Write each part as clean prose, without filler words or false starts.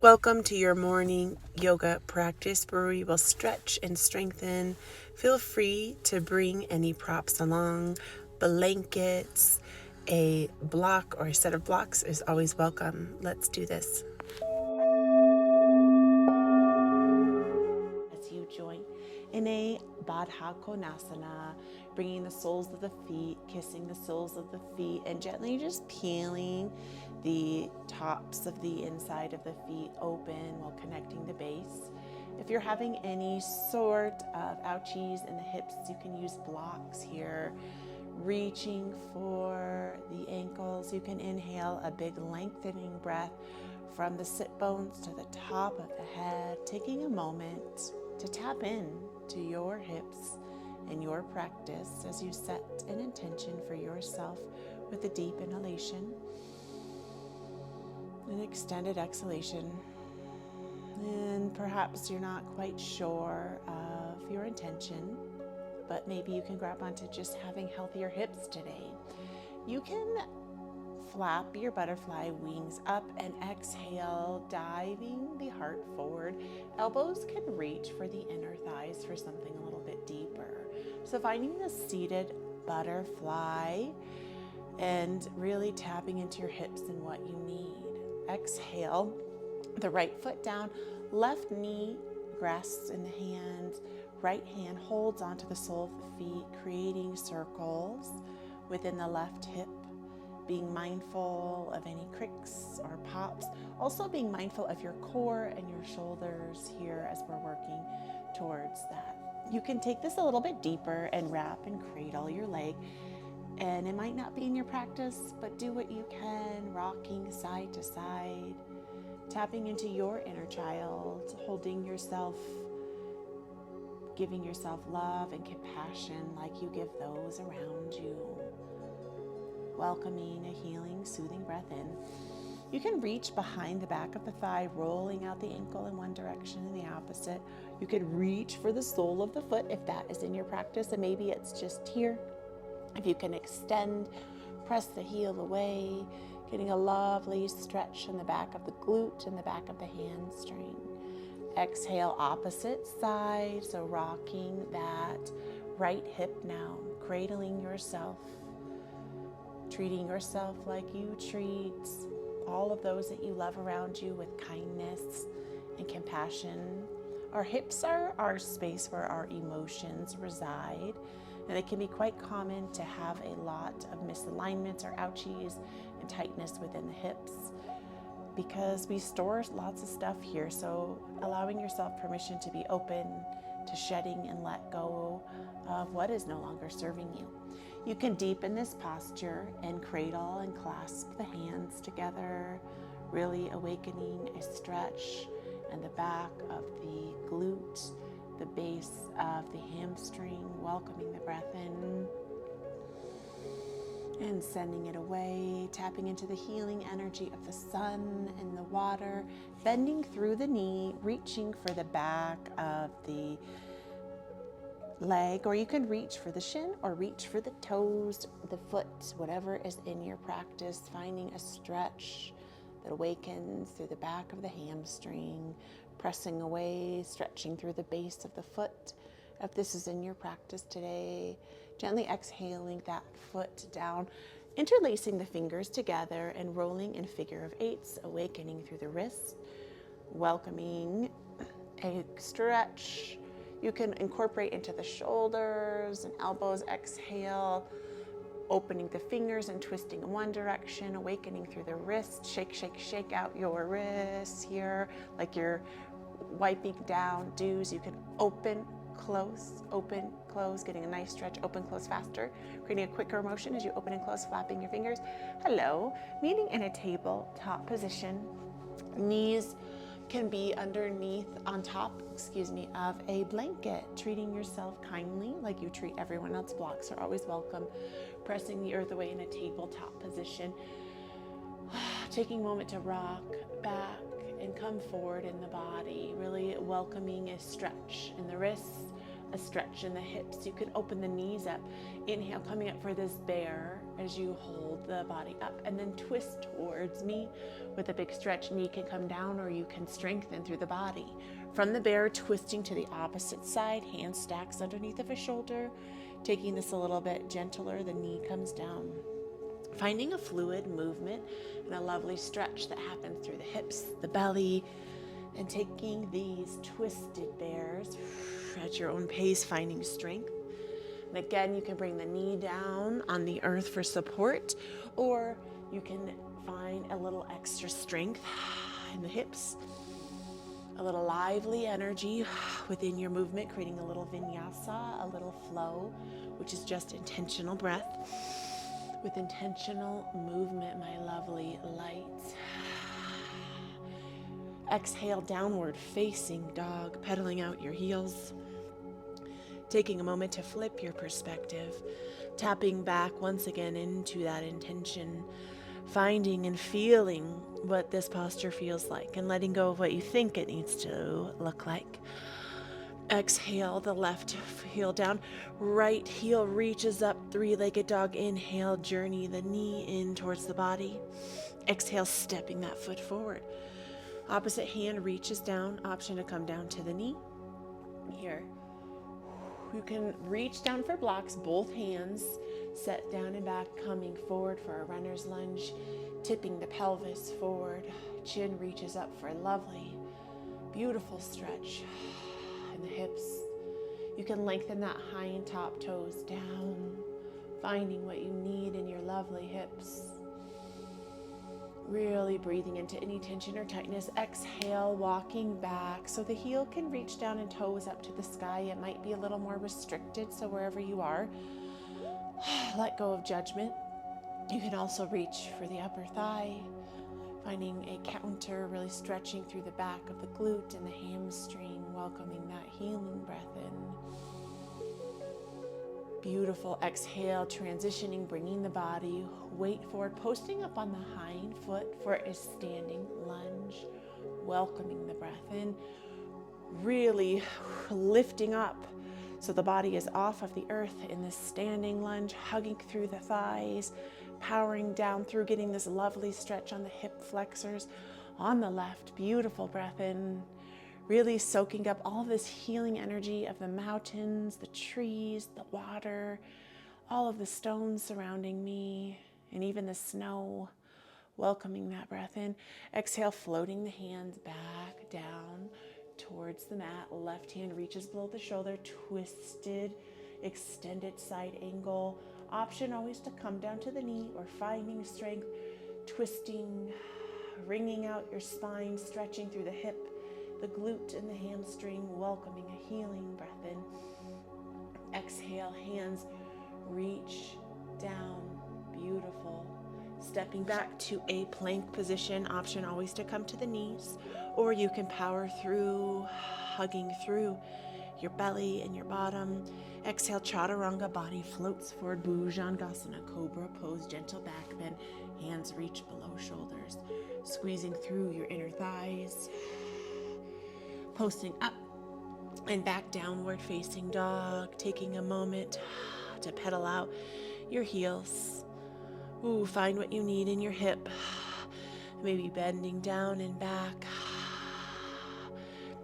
Welcome to your morning yoga practice where we will stretch and strengthen. Feel free to bring any props along. Blankets, a block or a set of blocks is always welcome. Let's do this. As you join in a Baddha Konasana, bringing the soles of the feet, kissing the soles of the feet, and gently just peeling the tops of the inside of the feet open while connecting the base. If you're having any sort of ouchies in the hips, you can use blocks here. Reaching for the ankles, you can inhale a big lengthening breath from the sit bones to the top of the head, taking a moment to tap in to your hips and your practice as you set an intention for yourself with a deep inhalation, an extended exhalation. And perhaps you're not quite sure of your intention, but maybe you can grab onto just having healthier hips today. You can flap your butterfly wings up and exhale, diving the heart forward. Elbows can reach for the inner thighs for something a little bit deeper. So finding the seated butterfly and really tapping into your hips and what you need. Exhale, the right foot down, left knee grasps in the hands, right hand holds onto the sole of the feet, creating circles within the left hip, being mindful of any cricks or pops, also being mindful of your core and your shoulders here as we're working towards that. You can take this a little bit deeper and wrap and cradle your leg. And it might not be in your practice, but do what you can, rocking side to side, tapping into your inner child, holding yourself, giving yourself love and compassion like you give those around you. Welcoming a healing, soothing breath in. You can reach behind the back of the thigh, rolling out the ankle in one direction and the opposite. You could reach for the sole of the foot if that is in your practice, and maybe it's just here. If you can extend, press the heel away, getting a lovely stretch in the back of the glute and the back of the hamstring. Exhale, opposite side, so rocking that right hip now, cradling yourself, treating yourself like you treat all of those that you love around you with kindness and compassion. Our hips are our space where our emotions reside, and it can be quite common to have a lot of misalignments or ouchies and tightness within the hips because we store lots of stuff here. So allowing yourself permission to be open to shedding and let go of what is no longer serving you. You can deepen this posture and cradle and clasp the hands together, really awakening a stretch in the back of the glute, the base of the hamstring, welcoming the breath in and sending it away, tapping into the healing energy of the sun and the water, bending through the knee, reaching for the back of the leg, or you can reach for the shin or reach for the toes, the foot, whatever is in your practice, finding a stretch that awakens through the back of the hamstring, pressing away, stretching through the base of the foot. If this is in your practice today, gently exhaling that foot down, interlacing the fingers together and rolling in figure of eights, awakening through the wrists, welcoming a stretch. You can incorporate into the shoulders and elbows, exhale, opening the fingers and twisting in one direction, awakening through the wrist, shake, shake, shake out your wrists here, like you're wiping down dews. You can open, close, getting a nice stretch, open, close faster, creating a quicker motion as you open and close, flapping your fingers. Hello, meeting in a tabletop position. Knees can be underneath, on top, of a blanket, treating yourself kindly like you treat everyone else. Blocks are always welcome. Pressing the earth away in a tabletop position. Taking a moment to rock back and come forward in the body, really welcoming a stretch in the wrists, a stretch in the hips. You can open the knees up. Inhale, coming up for this bear as you hold the body up, and then twist towards me with a big stretch. Knee can come down, or you can strengthen through the body. From the bear, twisting to the opposite side, hand stacks underneath of a shoulder, taking this a little bit gentler, the knee comes down. Finding a fluid movement and a lovely stretch that happens through the hips, the belly, and taking these twisted bears at your own pace, finding strength. And again, you can bring the knee down on the earth for support, or you can find a little extra strength in the hips, a little lively energy within your movement, creating a little vinyasa, a little flow, which is just intentional breath with intentional movement, my lovely lights. Exhale, downward facing dog, pedaling out your heels. Taking a moment to flip your perspective, tapping back once again into that intention, finding and feeling what this posture feels like, and letting go of what you think it needs to look like. Exhale, the left heel down, right heel reaches up, three-legged dog. Inhale, journey the knee in towards the body. Exhale, stepping that foot forward. Opposite hand reaches down, option to come down to the knee. Here, you can reach down for blocks, both hands set down and back, coming forward for a runner's lunge, tipping the pelvis forward. Chin reaches up for a lovely, beautiful stretch in the hips. You can lengthen that hind top toes down, finding what you need in your lovely hips. Really breathing into any tension or tightness. Exhale, walking back so the heel can reach down and toes up to the sky. It might be a little more restricted, so wherever you are, let go of judgment. You can also reach for the upper thigh, finding a counter, really stretching through the back of the glute and the hamstring, welcoming that healing breath in. Beautiful. Exhale, transitioning, bringing the body weight forward, posting up on the hind foot for a standing lunge, welcoming the breath in, really lifting up so the body is off of the earth in this standing lunge, hugging through the thighs, powering down through, getting this lovely stretch on the hip flexors on the left. Beautiful breath in, really soaking up all this healing energy of the mountains, the trees, the water, all of the stones surrounding me, and even the snow, welcoming that breath in. Exhale, floating the hands back down towards the mat. Left hand reaches below the shoulder, twisted, extended side angle. Option always to come down to the knee or finding strength, twisting, wringing out your spine, stretching through the hip, the glute and the hamstring, welcoming a healing breath in. Exhale, hands reach down, beautiful. Stepping back to a plank position, option always to come to the knees, or you can power through, hugging through your belly and your bottom. Exhale, chaturanga, body floats forward, bhujangasana, cobra pose, gentle back bend, hands reach below shoulders, squeezing through your inner thighs, posting up and back, downward facing dog, taking a moment to pedal out your heels. Ooh, find what you need in your hip, maybe bending down and back,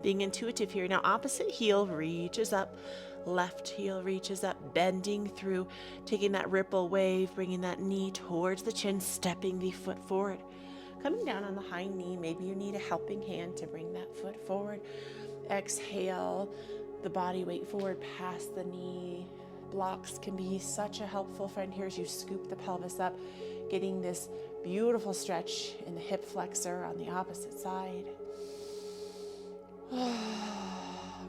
being intuitive here. Now opposite heel reaches up, left heel reaches up, bending through, taking that ripple wave, bringing that knee towards the chin, stepping the foot forward, coming down on the hind knee. Maybe you need a helping hand to bring that foot forward. Exhale, the body weight forward past the knee. Blocks can be such a helpful friend here as you scoop the pelvis up, getting this beautiful stretch in the hip flexor on the opposite side.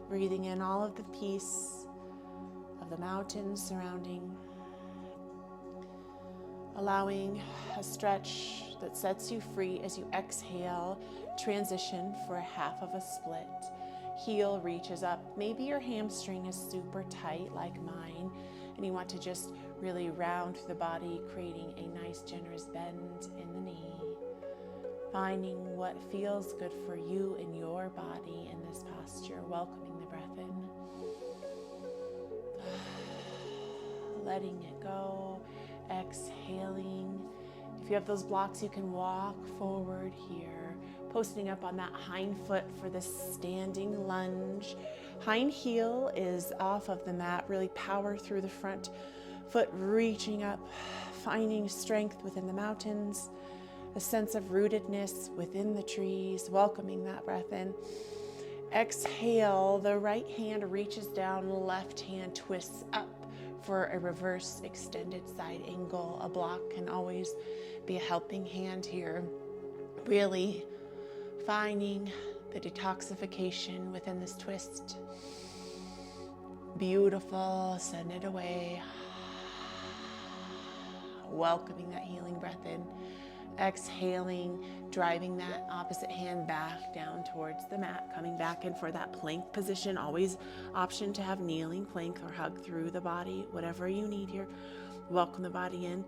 Breathing in all of the peace of the mountains surrounding. Allowing a stretch that sets you free as you exhale, transition for a half of a split. Heel reaches up. Maybe your hamstring is super tight like mine, and you want to just really round the body, creating a nice generous bend in the knee. Finding what feels good for you in your body in this posture, welcoming the breath in. Letting it go. Exhaling. If you have those blocks, you can walk forward here, posting up on that hind foot for the standing lunge. Hind heel is off of the mat. Really power through the front foot, reaching up, finding strength within the mountains, a sense of rootedness within the trees, welcoming that breath in. Exhale, the right hand reaches down, left hand twists up for a reverse extended side angle. A block can always be a helping hand here. Really finding the detoxification within this twist. Beautiful, send it away. Welcoming that healing breath in. Exhaling, driving that opposite hand back down towards the mat, coming back in for that plank position. Always option to have kneeling plank or hug through the body, whatever you need here. Welcome the body in,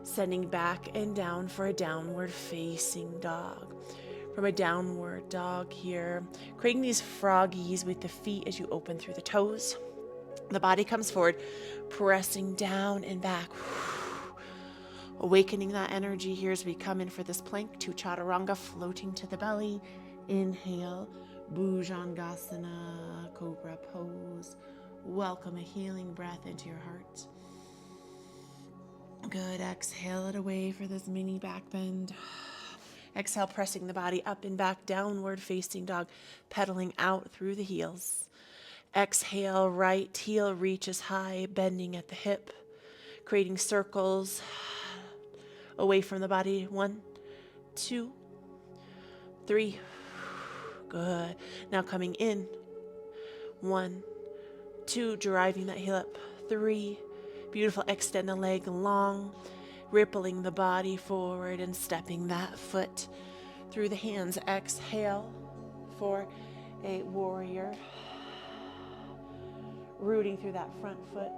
sending back and down for a downward facing dog. From a downward dog here, creating these froggies with the feet as you open through the toes. The body comes forward, pressing down and back. Awakening that energy here as we come in for this plank to chaturanga, floating to the belly. Inhale, Bhujangasana, Cobra pose. Welcome a healing breath into your heart. Good, exhale it away for this mini back bend. Exhale, pressing the body up and back, downward facing dog, pedaling out through the heels. Exhale, right heel reaches high, bending at the hip, creating circles away from the body. 1, 2, 3. Good. Now coming in. 1, 2, driving that heel up. 3. Beautiful. Extend the leg long, rippling the body forward and stepping that foot through the hands. Exhale for a warrior. Rooting through that front foot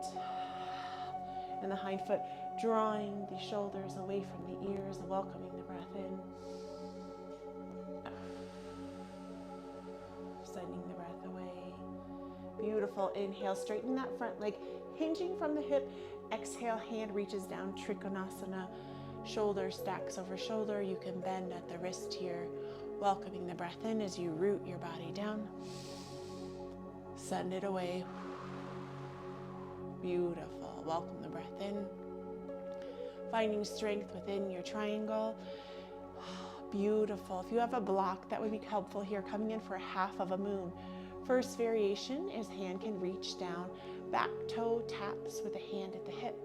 and the hind foot, drawing the shoulders away from the ears, welcoming the breath in. Sending the breath away. Beautiful. Inhale, straighten that front leg, hinging from the hip. Exhale, hand reaches down, Trikonasana. Shoulder stacks over shoulder. You can bend at the wrist here, welcoming the breath in as you root your body down. Send it away. Beautiful. Welcome the breath in. Finding strength within your triangle. Beautiful. If you have a block, that would be helpful here. Coming in for a half of a moon. First variation is hand can reach down. Back toe taps with a hand at the hip.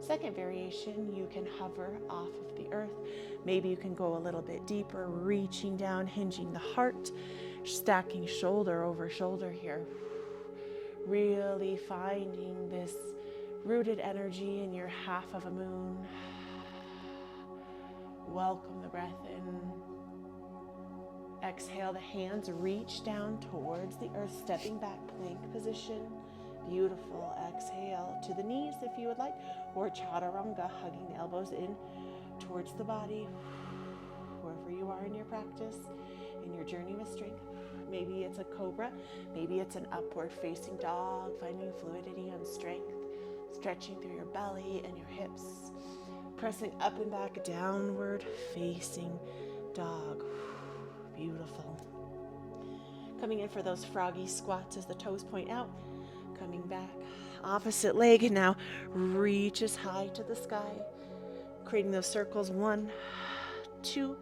Second variation, you can hover off of the earth. Maybe you can go a little bit deeper, reaching down, hinging the heart, stacking shoulder over shoulder here. Really finding this rooted energy in your half of a moon. Welcome the breath in. Exhale, the hands reach down towards the earth, stepping back, plank position. Beautiful. Exhale to the knees if you would like, or chaturanga, hugging the elbows in towards the body. Wherever you are in your practice, in your journey with strength. Maybe it's a cobra, maybe it's an upward facing dog, finding fluidity and strength, stretching through your belly and your hips, pressing up and back, downward facing dog. Beautiful. Coming in for those froggy squats as the toes point out, coming back, opposite leg now reaches high to the sky, creating those circles. 1, 2,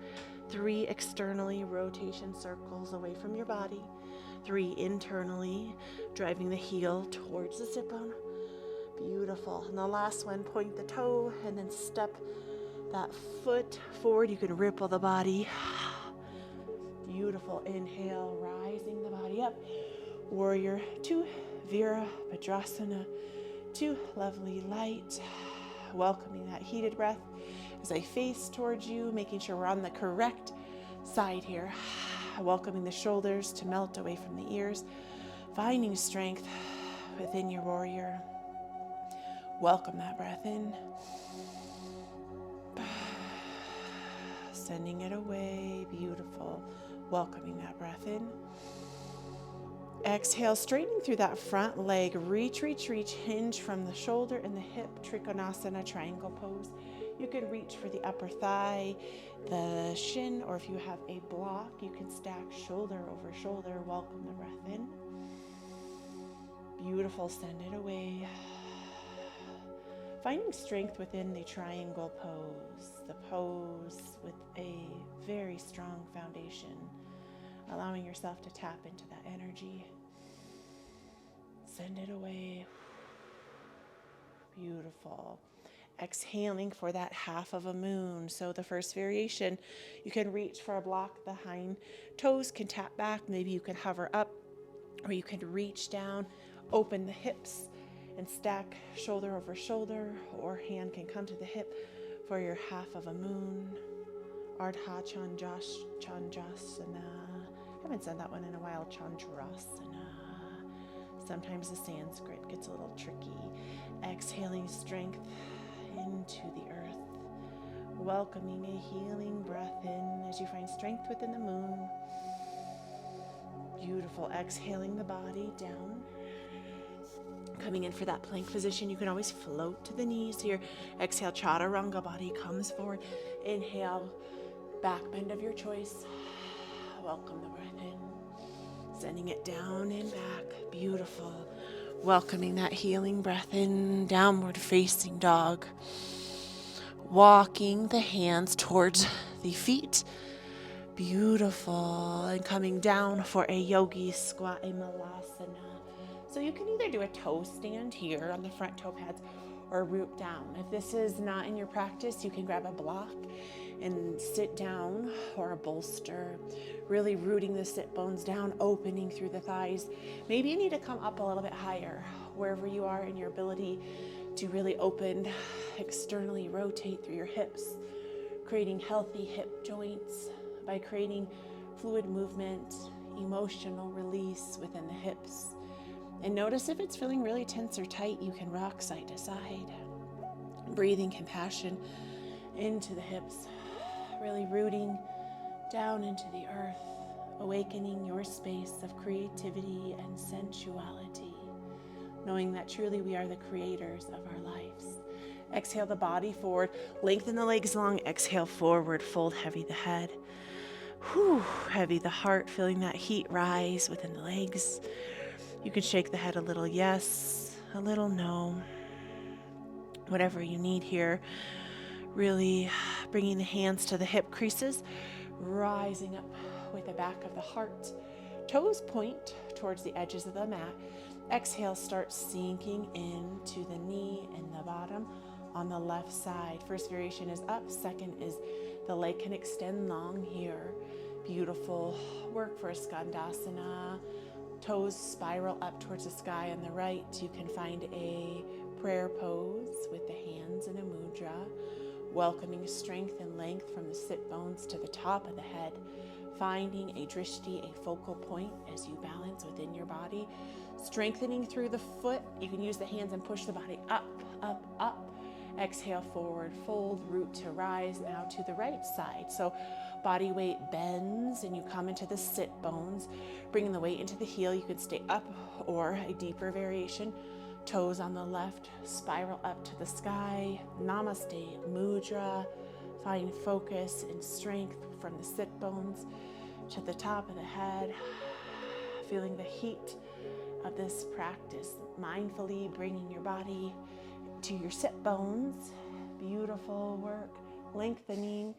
3 externally, rotation circles away from your body. 3 internally, driving the heel towards the sit bone. Beautiful. And the last one, point the toe and then step that foot forward. You can ripple the body. Beautiful. Inhale, rising the body up. Warrior 2, Virabhadrasana 2, lovely light. Welcoming that heated breath as I face towards you, making sure we're on the correct side here. Welcoming the shoulders to melt away from the ears. Finding strength within your warrior. Welcome that breath in. Sending it away. Beautiful. Welcoming that breath in. Exhale, straightening through that front leg. Reach, reach, reach. Hinge from the shoulder and the hip. Trikonasana, triangle pose. You can reach for the upper thigh, the shin, or if you have a block, you can stack shoulder over shoulder. Welcome the breath in. Beautiful, send it away. Finding strength within the triangle pose, the pose with a very strong foundation, allowing yourself to tap into that energy. Send it away. Beautiful. Exhaling for that half of a moon. So the first variation, you can reach for a block. The hind toes can tap back. Maybe you can hover up, or you can reach down, open the hips, and stack shoulder over shoulder, or hand can come to the hip for your half of a moon. Ardha Chandrasana. I haven't said that one in a while. Chandrasana. Sometimes the Sanskrit gets a little tricky. Exhaling strength into the earth. Welcoming a healing breath in as you find strength within the moon. Beautiful. Exhaling the body down. Coming in for that plank position, you can always float to the knees here. Exhale, chaturanga, body comes forward. Inhale, back bend of your choice. Welcome the breath in. Sending it down and back. Beautiful. Welcoming that healing breath in. Downward facing dog. Walking the hands towards the feet. Beautiful. And coming down for a yogi squat, a malasana. So you can either do a toe stand here on the front toe pads or root down. If this is not in your practice, you can grab a block and sit down, or a bolster, really rooting the sit bones down, opening through the thighs. Maybe you need to come up a little bit higher, wherever you are in your ability to really open, externally rotate through your hips, creating healthy hip joints by creating fluid movement, emotional release within the hips. And notice if it's feeling really tense or tight, you can rock side to side. Breathing compassion into the hips, really rooting down into the earth, awakening your space of creativity and sensuality, knowing that truly we are the creators of our lives. Exhale the body forward, lengthen the legs long, exhale forward, fold heavy the head. Heavy the heart, feeling that heat rise within the legs. You can shake the head a little yes, a little no, whatever you need here. Really bringing the hands to the hip creases, rising up with the back of the heart. Toes point towards the edges of the mat. Exhale, start sinking into the knee and the bottom on the left side. First variation is up, second is the leg can extend long here. Beautiful work for a skandasana. Toes spiral up towards the sky on the right. You can find a prayer pose with the hands in a mudra, welcoming strength and length from the sit bones to the top of the head, finding a drishti, a focal point as you balance within your body, strengthening through the foot. You can use the hands and push the body up, up, up. Exhale, forward fold, root to rise, now to the right side. So body weight bends and you come into the sit bones, bringing the weight into the heel. You could stay up, or a deeper variation, toes on the left, spiral up to the sky. Namaste mudra. Find focus and strength from the sit bones to the top of the head. Feeling the heat of this practice, mindfully bringing your body to your sit bones. Beautiful work. Lengthening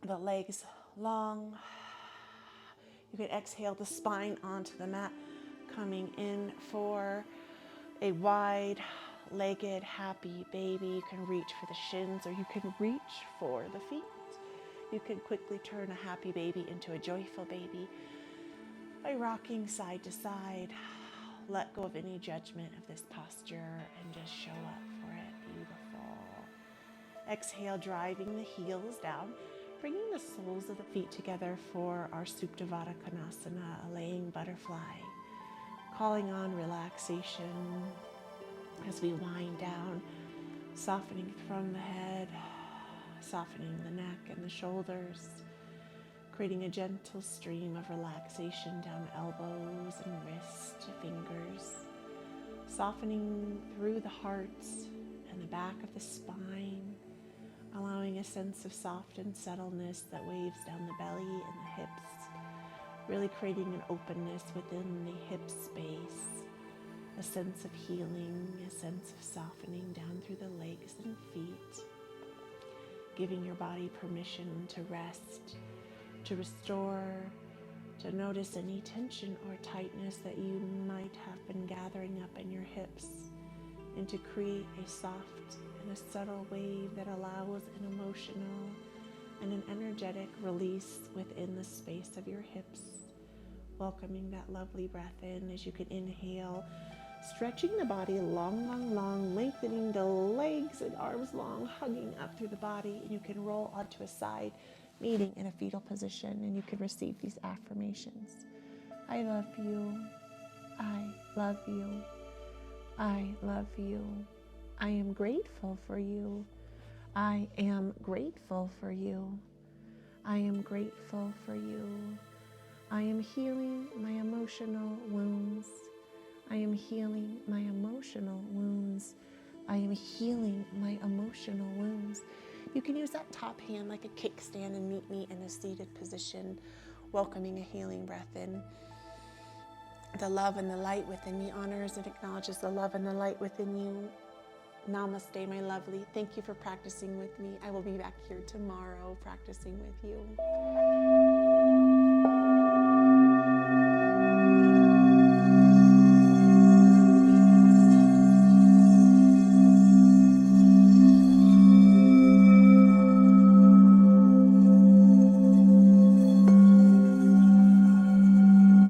the legs long. You can exhale the spine onto the mat, coming in for a wide-legged happy baby. You can reach for the shins, or you can reach for the feet. You can quickly turn a happy baby into a joyful baby by rocking side to side. Let go of any judgment of this posture and just show up for it. Beautiful. Exhale, driving the heels down, bringing the soles of the feet together for our Suptavada Konasana, a laying butterfly. Calling on relaxation as we wind down, softening from the head, softening the neck and the shoulders, creating a gentle stream of relaxation down elbows and wrists to fingers, softening through the heart and the back of the spine, allowing a sense of soft and subtleness that waves down the belly and the hips, really creating an openness within the hip space, a sense of healing, a sense of softening down through the legs and feet, giving your body permission to rest, to restore, to notice any tension or tightness that you might have been gathering up in your hips, and to create a soft and a subtle wave that allows an emotional and an energetic release within the space of your hips. Welcoming that lovely breath in as you can inhale, stretching the body long, long, long, lengthening the legs and arms long, hugging up through the body, and you can roll onto a side, meeting in a fetal position, and you can receive these affirmations. I love you. I love you. I love you. I am grateful for you. I am grateful for you. I am grateful for you. I am healing my emotional wounds. I am healing my emotional wounds. I am healing my emotional wounds. You can use that top hand like a kickstand and meet me in a seated position, welcoming a healing breath in. The love and the light within me honors and acknowledges the love and the light within you. Namaste, my lovely. Thank you for practicing with me. I will be back here tomorrow practicing with you.